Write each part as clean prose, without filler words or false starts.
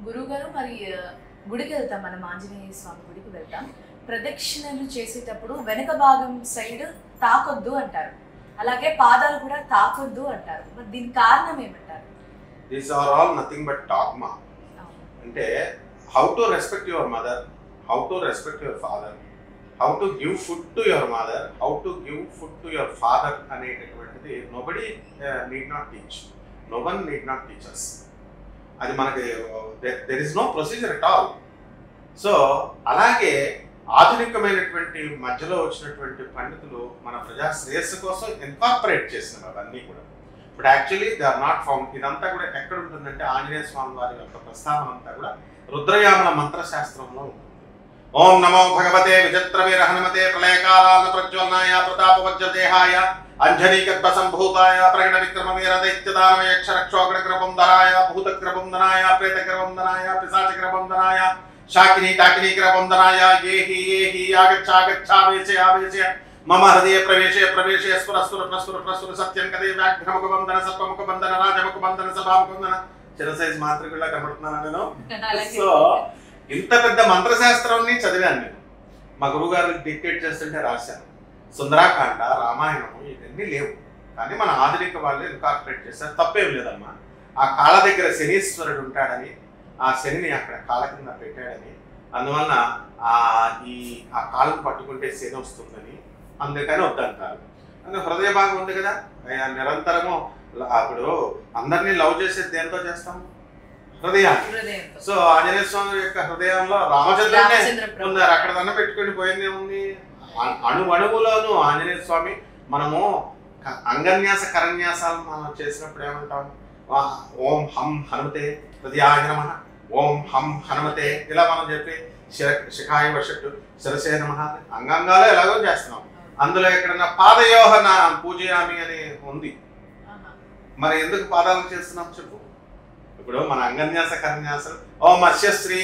గురుగారు మరి గుడికి వెళ్తాం, మనం ఆంజనేయ స్వామి గుడికి వెళ్తాం. ప్రదక్షిణలు చేసేటప్పుడు వెనక భాగం సైడ్ తాకొద్దు అంటారు, అలాగే పాదాలు కూడా తాకొద్దు అంటారు. మరి దీని కారణం ఏమంటారు? These are all nothing but dogma. అంటే how to respect your mother, how to respect your father, how to give food to your mother, how to give food to your father అనేటటువంటిది nobody need not teach, no one need not teach us. అది మనకి there is no procedure at all. So అలాగే ఆధునికమైనటువంటి మధ్యలో వచ్చినటువంటి పండితులు మన ప్రజా శ్రేయస్సు కోసం ఇన్కార్పొరేట్ చేసినారు అవన్నీ కూడా. But actually they are not found. ఇదంతా కూడా ఎక్కడ ఉంటుందంటే ఆంజనేయ స్వామి వారి యొక్క ప్రస్తావన అంతా కూడా రుద్రయామల మంత్రశాస్త్రంలో ఉంటుంది. ఓం నమో భగవతే విచిత్రవీర హనుమతే ప్రళయకాలాన ప్రజ్వలనాయ ప్రతాపవజ్రదేహాయ అంజనీకర్భ సంభూతాయ ప్రకట విక్రమ వీర దైత్యదానమయక్షరక్షోగ్రబంధనాయ భూతగ్రబంధనాయ ప్రేతగ్రబంధనాయ పిశాచగ్రబంధనాయ శాకిని టాకిని గ్రబంధనాయ ఏహి ఏహి ఆగచ్చాగచ్చావేశయావేశయ మమ హృదయ ప్రవేశే ప్రవేశే స్ఫురస్ఫుర ప్రస్ఫుర ప్రస్ఫుర సత్యం కదే వ్యాఘ్రముఖబంధన సర్వముఖబంధన రాజముఖబంధన సభాముఖబంధన చిన్న సైజ్ మాత్రికుల్లా కనబడుతున్నాను నేను. సో ఇంత పెద్ద మంత్రశాస్త్రాన్ని చదివాను నేను. మా గురువు గారు డిక్టేట్ చేస్తుంటే రాశాను. సుందరాకాండ, రామాయణము ఇవన్నీ లేవు, కానీ మన ఆధునిక వాళ్ళు ఇన్కార్పొరేట్ చేస్తారు. తప్పేం లేదమ్మా. ఆ కాళ్ళ దగ్గర శనీశ్వరుడు ఉంటాడని, ఆ శనిని అక్కడ కాళ్ళ కింద పెట్టాడని, అందువలన ఆ కాళ్ళను పట్టుకుంటే శని వస్తుందని అందుకని వద్దంటారు. అందుకే హృదయ భాగం ఉంది కదా, నిరంతరము అప్పుడు అందరినీ లవ్ చేసేది దేంతో చేస్తాము? హృదయాన్ని. సో ఆంజనేయ స్వామి యొక్క హృదయంలో రామచంద్రుడే ఉన్నారు. అక్కడ దన్న పెట్టుకుని పోయిందే ఉంది. అణువులోను ఆంజనేయ స్వామి. మనము అంగన్యాస కరన్యాసాలు మనం చేసినప్పుడు ఏమంటాం? ఓం హం హనుమతే హృదయాయ నమః, ఓం హం హనుమతే ఇలా మనం చెప్పి శిఖాయ వషట్టు శిరసే నమః అంగాంగాలు ఎలాగో చేస్తున్నాం. అందులో ఎక్కడన్నా పాదయోహన పూజయామి అని ఉంది. మరి ఎందుకు పాదాలు చేస్తున్నాం చెప్పు? ఇప్పుడు మన అంగన్యాస కరన్యాసం ఓం మత్స్యశ్రీ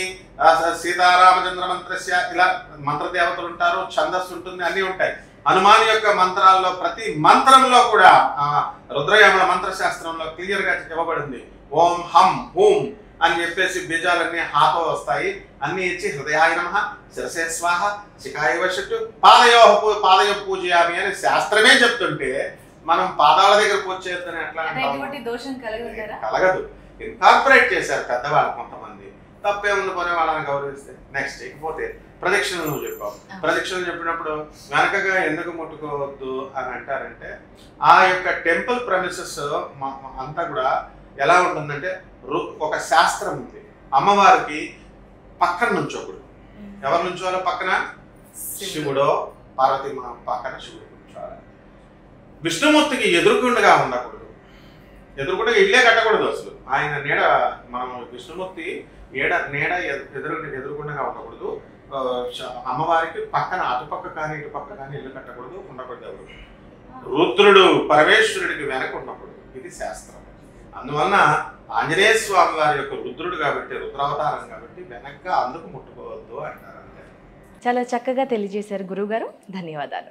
సీతారామచంద్ర మంత్రస్య ఇలా మంత్రదేవతలు ఉంటారు, ఛందస్సు ఉంటుంది, అన్నీ ఉంటాయి. హనుమాన్ యొక్క మంత్రాల్లో ప్రతి మంత్రంలో కూడా రుద్రయామల మంత్రశాస్త్రంలో క్లియర్ గా ఇవ్వబడింది. ఓం హం హూం అని చెప్పేసి బీజాలన్నీ హాతో వస్తాయి. అన్ని ఇచ్చి హృదయాయ నమః, శిరసే స్వాహ, శిఖాయ వషట్టు, పాదయ పూజయామి అని శాస్త్రమే చెప్తుంటే మనం పాదాల దగ్గర పూజ చేద్దని ఎట్లా కలగదు. ఇన్కార్పొరేట్ చేశారు పెద్దవాళ్ళు కొంతమంది. తప్పేముంది పోనీ వాళ్ళని గౌరవిస్తే. నెక్స్ట్ ఇకపోతే ప్రదక్షిణలు నువ్వు చెప్పావు. ప్రదక్షిణలు చెప్పినప్పుడు వెనకగా ఎందుకు ముట్టుకోవద్దు అని అంటారంటే, ఆ యొక్క టెంపుల్ ప్రమిసెస్ అంతా కూడా ఎలా ఉంటుందంటే ఒక శాస్త్రం ఉంది. అమ్మవారికి పక్కన నుంచోకూడదు. ఎవరు నుంచోవాలో పక్కన? శివుడో పార్వతి పక్కన శివుడు కూర్చోవాలి. విష్ణుమూర్తికి ఎదురుకుండగా ఉండకూడదు. ఎదురుకుండా ఇల్లే కట్టకూడదు అసలు. ఆయన నీడ, మనం విష్ణుమూర్తి నీడ ఎదురుకుండగా ఉండకూడదు. అమ్మవారికి పక్కన అటుపక్క కానీ ఇటుపక్క కానీ ఇల్లు కట్టకూడదు, ఉండకూడదు. ఎవరు రుద్రుడు పరమేశ్వరుడికి వెనక ఉండకూడదు. ఇది శాస్త్రం. అందువలన ఆంజనేయ స్వామి వారి యొక్క రుద్రుడు కాబట్టి, రుద్రావతారం కాబట్టి వెనక్గా అందుకు ముట్టుకోవద్దు అంటారు. చాలా చక్కగా తెలియజేశారు గురువుగారు, ధన్యవాదాలు.